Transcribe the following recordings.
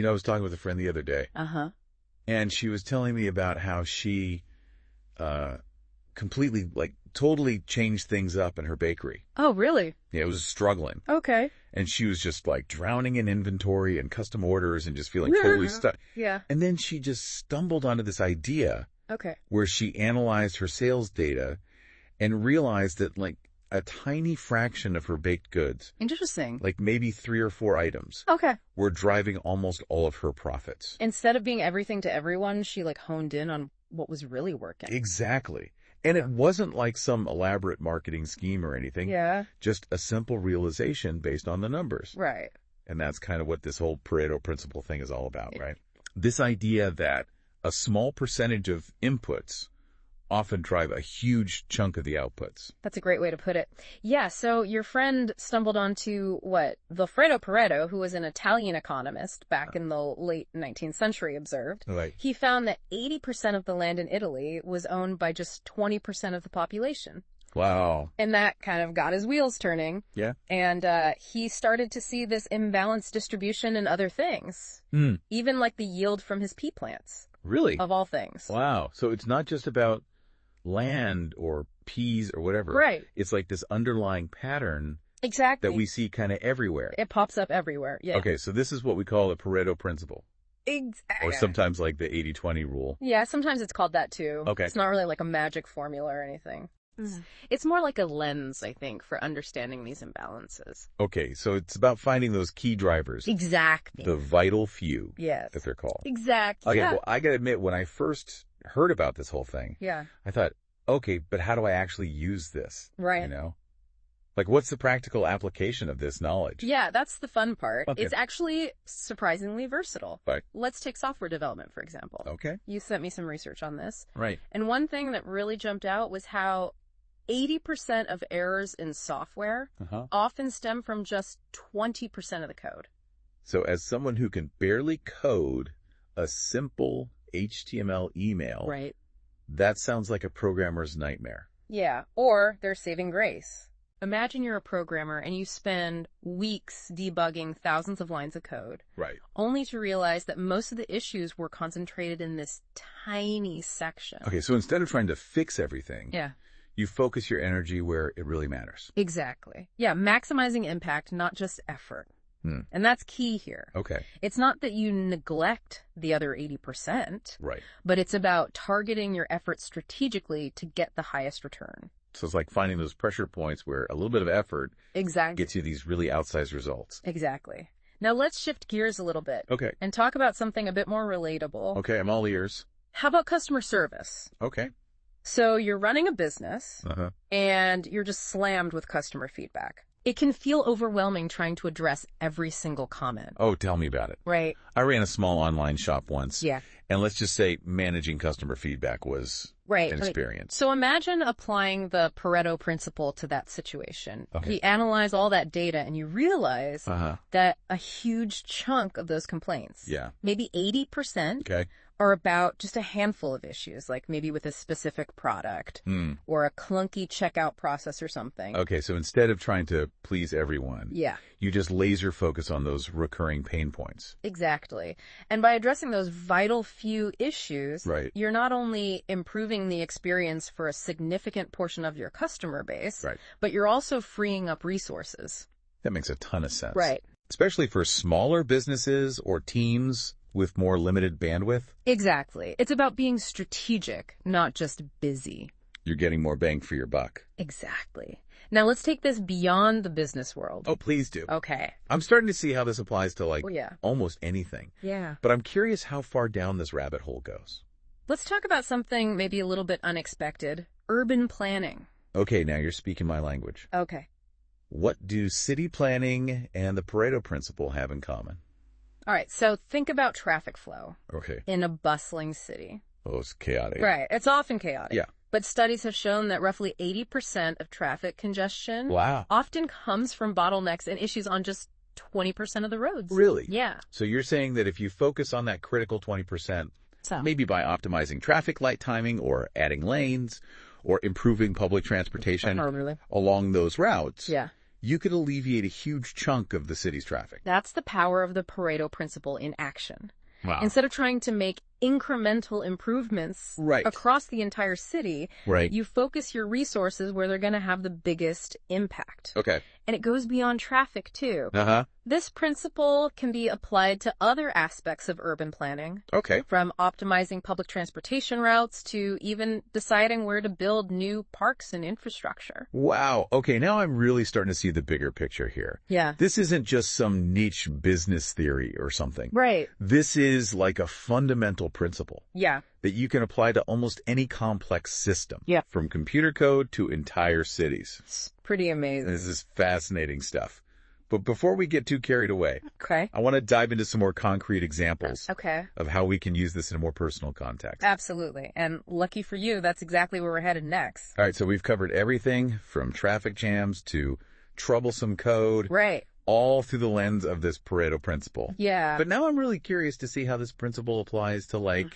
I was talking with a friend the other day, Uh-huh. and she was telling me about how she completely, totally changed things up in her bakery. Oh, really? Yeah, it was struggling. Okay. And she was just, drowning in inventory and custom orders and just feeling totally stuck. Yeah. And then she just stumbled onto this idea Okay. where she analyzed her sales data and realized that, a tiny fraction of her baked goods, Interesting. maybe 3 or 4 items, Okay. were driving almost all of her profits. Instead of being everything to everyone, she honed in on what was really working. Exactly. And it wasn't like some elaborate marketing scheme or anything. Yeah. Just a simple realization based on the numbers. Right. And that's kind of what this whole Pareto principle thing is all about, right? This idea that a small percentage of inputs often drive a huge chunk of the outputs. That's a great way to put it. Yeah, so your friend stumbled onto Vilfredo Pareto, who was an Italian economist back in the late 19th century, observed. Right. He found that 80% of the land in Italy was owned by just 20% of the population. Wow. And that kind of got his wheels turning. Yeah. And he started to see this imbalanced distribution in other things, even like the yield from his pea plants. Really? Of all things. Wow. So it's not just about land or peas or whatever. Right. It's like this underlying pattern Exactly. that we see kind of everywhere. It pops up everywhere. Yeah. Okay, so this is what we call the Pareto principle. Exactly. Or sometimes the 80-20 rule. Yeah, sometimes it's called that too. Okay. It's not really like a magic formula or anything. It's more like a lens, I think, for understanding these imbalances. Okay, so it's about finding those key drivers. Exactly. The vital few. Yes. That they're called. Exactly. Okay, Yeah. well, I gotta admit, when I first heard about this whole thing, Yeah. I thought, okay, but how do I actually use this? Right. What's the practical application of this knowledge? Yeah, that's the fun part. Okay. It's actually surprisingly versatile. Right. Let's take software development, for example. Okay. You sent me some research on this. Right. And one thing that really jumped out was how 80% of errors in software often stem from just 20% of the code. So as someone who can barely code a simple HTML email, Right. that sounds like a programmer's nightmare. Yeah, or their saving grace. Imagine you're a programmer and you spend weeks debugging thousands of lines of code, Right. only to realize that most of the issues were concentrated in this tiny section. Okay, so instead of trying to fix everything, Yeah, you focus your energy where it really matters. exactly. Yeah, maximizing impact, not just effort. And that's key here. Okay. It's not that you neglect the other 80%, Right. but it's about targeting your efforts strategically to get the highest return. So it's like finding those pressure points where a little bit of effort Exactly. gets you these really outsized results. Exactly. Now let's shift gears a little bit. Okay. And talk about something a bit more relatable. Okay, I'm all ears. How about customer service? Okay. So you're running a business Uh-huh. and you're just slammed with customer feedback. It can feel overwhelming trying to address every single comment. Oh, tell me about it. Right. I ran a small online shop once. Yeah. And let's just say managing customer feedback was Right. an experience. So imagine applying the Pareto principle to that situation. Okay. You analyze all that data and you realize Uh-huh. that a huge chunk of those complaints, Yeah. maybe 80%, Okay. are about just a handful of issues, like maybe with a specific product or a clunky checkout process or something. Okay, so instead of trying to please everyone, Yeah, you just laser focus on those recurring pain points. exactly. And by addressing those vital few issues, Right. you're not only improving the experience for a significant portion of your customer base, Right. but you're also freeing up resources. That makes a ton of sense. Right. Especially for smaller businesses or teams with more limited bandwidth. Exactly. It's about being strategic, not just busy. You're getting more bang for your buck. Exactly. Now let's take this beyond the business world. Oh, please do. Okay. I'm starting to see how this applies to Oh, yeah. almost anything. Yeah. But I'm curious how far down this rabbit hole goes. Let's talk about something maybe a little bit unexpected. Urban planning. Okay, now you're speaking my language. Okay. What do city planning and the Pareto principle have in common? All right. So think about traffic flow Okay. in a bustling city. Oh, it's chaotic. Right. It's often chaotic. Yeah. But studies have shown that roughly 80% of traffic congestion Wow. often comes from bottlenecks and issues on just 20% of the roads. Really? Yeah. So you're saying that if you focus on that critical 20%, So. maybe by optimizing traffic light timing or adding lanes or improving public transportation Really? along those routes, Yeah. you could alleviate a huge chunk of the city's traffic. That's the power of the Pareto principle in action. Wow. Instead of trying to make incremental improvements across the entire city, you focus your resources where they're going to have the biggest impact. Okay. And it goes beyond traffic, too. Uh-huh. This principle can be applied to other aspects of urban planning. Okay. From optimizing public transportation routes to even deciding where to build new parks and infrastructure. Wow. Okay, now I'm really starting to see the bigger picture here. Yeah. This isn't just some niche business theory or something. Right. This is like a fundamental principle. Yeah. That you can apply to almost any complex system. Yeah. From computer code to entire cities. It's pretty amazing. This is fascinating stuff. But before we get too carried away, okay, I want to dive into some more concrete examples okay, of how we can use this in a more personal context. Absolutely. And lucky for you, that's exactly where we're headed next. All right, so we've covered everything from traffic jams to troublesome code. Right. All through the lens of this Pareto principle. Yeah. But now I'm really curious to see how this principle applies to, like,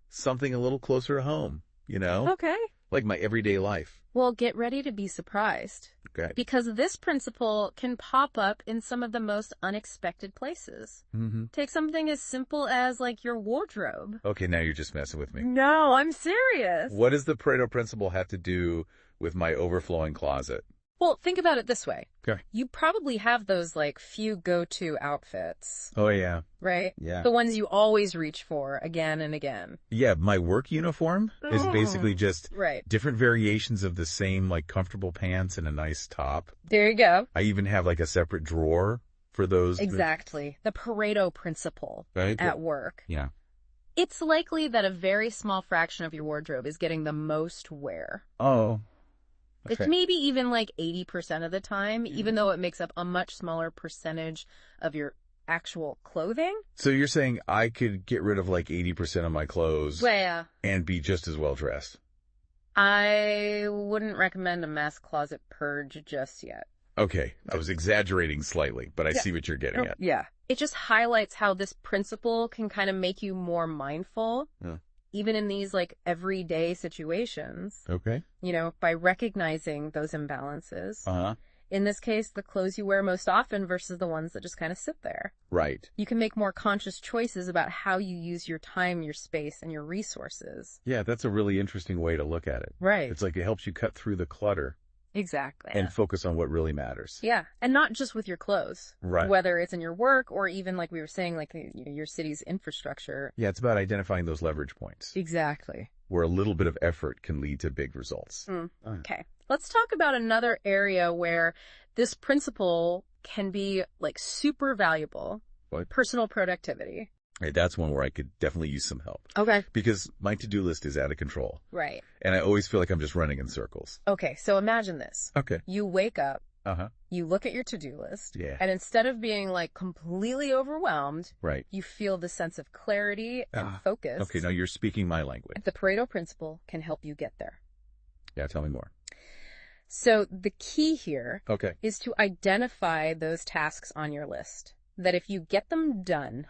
something a little closer to home, you know? Okay. Like my everyday life. Well, get ready to be surprised. Okay. Because this principle can pop up in some of the most unexpected places. Mm-hmm. Take something as simple as, like, your wardrobe. Okay, now you're just messing with me. No, I'm serious. What does the Pareto principle have to do with my overflowing closet? Well, think about it this way. Okay. You probably have those, like, few go-to outfits. Oh, yeah. Right? Yeah. The ones you always reach for again and again. Yeah, my work uniform is basically just different variations of the same, like, comfortable pants and a nice top. There you go. I even have, like, a separate drawer for those. Exactly. The Pareto principle at work. Yeah. It's likely that a very small fraction of your wardrobe is getting the most wear. Oh. Okay. It's maybe even like 80% of the time, even though it makes up a much smaller percentage of your actual clothing. So you're saying I could get rid of like 80% of my clothes and be just as well dressed? I wouldn't recommend a mass closet purge just yet. Okay. I was exaggerating slightly, but I see what you're getting at. Yeah. It just highlights how this principle can kind of make you more mindful. Yeah. Even in these, like, everyday situations. Okay. You know, by recognizing those imbalances. Uh-huh. In this case, the clothes you wear most often versus the ones that just kind of sit there. Right. You can make more conscious choices about how you use your time, your space, and your resources. Yeah, that's a really interesting way to look at it. Right. It's like it helps you cut through the clutter. Exactly. And focus on what really matters. Yeah. And not just with your clothes. Right. Whether it's in your work or even, like we were saying, like your city's infrastructure. Yeah, it's about identifying those leverage points. Exactly. Where a little bit of effort can lead to big results. Okay. Let's talk about another area where this principle can be, like, super valuable. What? Personal productivity. Right, that's one where I could definitely use some help. Okay. Because my to-do list is out of control. Right. And I always feel like I'm just running in circles. Okay, so imagine this. Okay. You wake up, Uh-huh. you look at your to-do list, Yeah. and instead of being, like, completely overwhelmed, right, you feel the sense of clarity and focus. Okay, now you're speaking my language. The Pareto principle can help you get there. Yeah, tell me more. So the key here is to identify those tasks on your list, that if you get them done,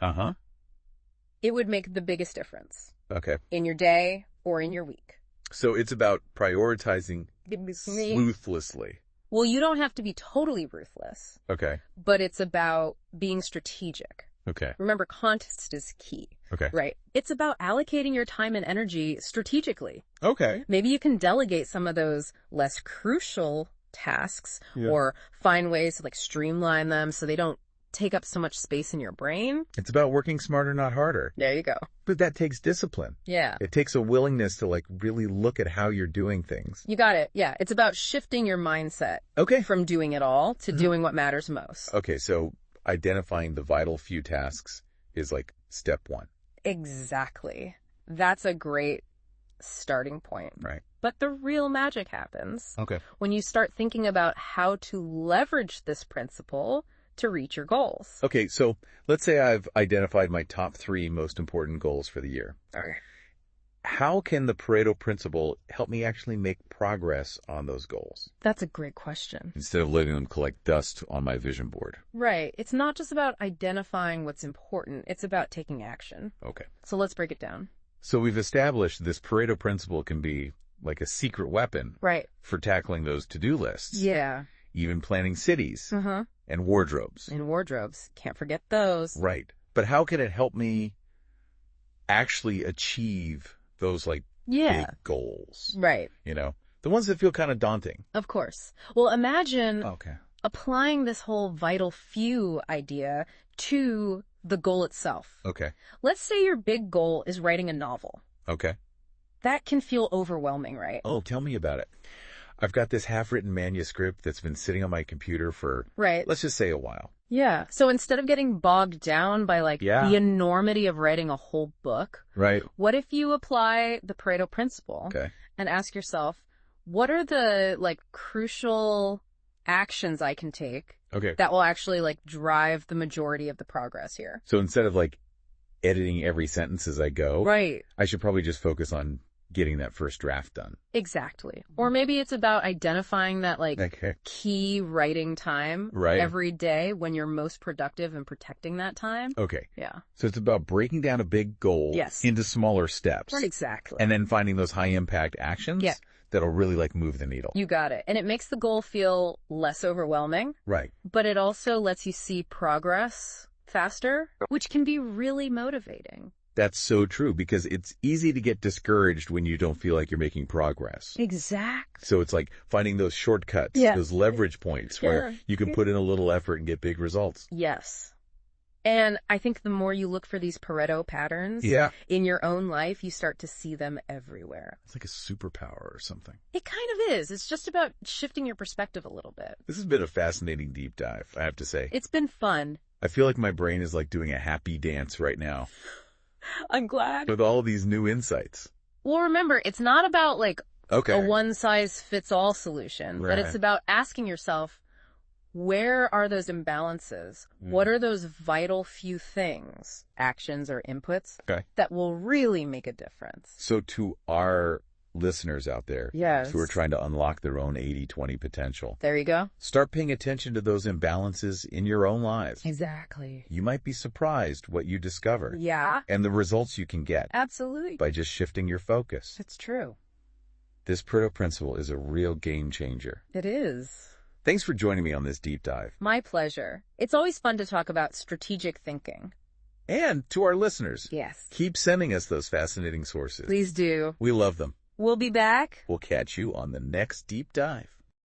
it would make the biggest difference. Okay. In your day or in your week. So it's about prioritizing ruthlessly. Well, you don't have to be totally ruthless. Okay. But it's about being strategic. Okay. Remember, context is key. Okay. Right. It's about allocating your time and energy strategically. Okay. Maybe you can delegate some of those less crucial tasks or find ways to, like, streamline them so they don't take up so much space in your brain. It's about working smarter, not harder. There you go. But that takes discipline. Yeah. It takes a willingness to, like, really look at how you're doing things. You got it. Yeah. It's about shifting your mindset. Okay. From doing it all to doing what matters most. Okay. So identifying the vital few tasks is, like, step one. Exactly. That's a great starting point. Right. But the real magic happens when you start thinking about how to leverage this principle to reach your goals. Okay, so let's say I've identified my top 3 most important goals for the year. Okay. How can the Pareto principle help me actually make progress on those goals? That's a great question. Instead of letting them collect dust on my vision board. Right. It's not just about identifying what's important. It's about taking action. Okay. So let's break it down. So we've established this Pareto principle can be like a secret weapon. Right. For tackling those to-do lists. Yeah. even planning cities and wardrobes. And wardrobes. Can't forget those. Right. But how can it help me actually achieve those, like, big goals? Right. You know, the ones that feel kind of daunting. Of course. Well, imagine applying this whole vital few idea to the goal itself. Okay. Let's say your big goal is writing a novel. Okay. That can feel overwhelming, right? Oh, tell me about it. I've got this half-written manuscript that's been sitting on my computer for, let's just say, a while. Yeah. So instead of getting bogged down by, like, the enormity of writing a whole book, what if you apply the Pareto principle and ask yourself, what are the, like, crucial actions I can take that will actually, like, drive the majority of the progress here? So instead of, like, editing every sentence as I go, I should probably just focus on getting that first draft done. Exactly. Or maybe it's about identifying that, like, key writing time every day when you're most productive and protecting that time. Okay. Yeah. So it's about breaking down a big goal into smaller steps. Exactly. And then finding those high-impact actions that'll really, like, move the needle. You got it. And it makes the goal feel less overwhelming. Right. But it also lets you see progress faster, which can be really motivating. That's so true, because it's easy to get discouraged when you don't feel like you're making progress. Exactly. So it's like finding those shortcuts, those leverage points where you can put in a little effort and get big results. Yes. And I think the more you look for these Pareto patterns in your own life, you start to see them everywhere. It's like a superpower or something. It kind of is. It's just about shifting your perspective a little bit. This has been a fascinating deep dive, I have to say. It's been fun. I feel like my brain is like doing a happy dance right now. I'm glad. With all of these new insights. Well, remember, it's not about, like, a one-size-fits-all solution, but it's about asking yourself, where are those imbalances? What are those vital few things, actions or inputs, that will really make a difference? So to our listeners out there who are trying to unlock their own 80-20 potential. There you go. Start paying attention to those imbalances in your own lives. Exactly. You might be surprised what you discover. Yeah. And the results you can get. Absolutely. By just shifting your focus. It's true. This Pareto principle is a real game changer. It is. Thanks for joining me on this deep dive. My pleasure. It's always fun to talk about strategic thinking. And to our listeners. Yes. Keep sending us those fascinating sources. Please do. We love them. We'll be back. We'll catch you on the next deep dive.